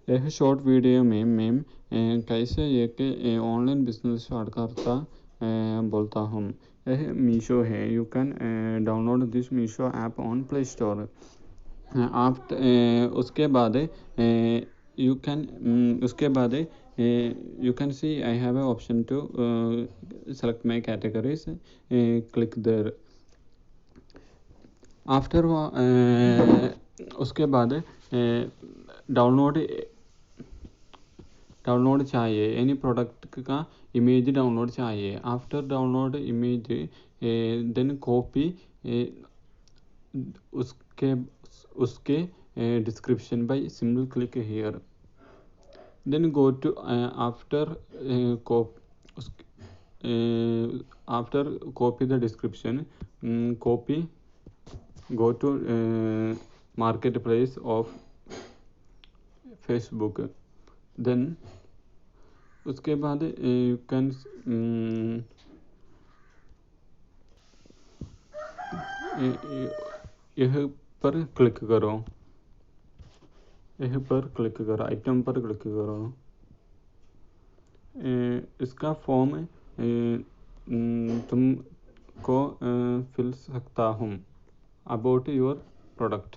यह short video में मैं कैसे एक ऑनलाइन बिजनेस स्टार्ट करता बोलता हूँ। यह मीशो है। You can download this Meesho app on play store. आप उसके बाद you can see I have an option to select my categories. Click there. After उसके बाद डाउनलोड चाहिए, एनी प्रोडक्ट का इमेज डाउनलोड चाहिए। After download image then copy उसके description by single click here. Then go to after copy the description, go to marketplace of Facebook. Then उसके बाद you can यह पर क्लिक करो, item पर click करो। इसका फॉर्म तुमको फिल सकता हूँ अबाउट योर प्रोडक्ट।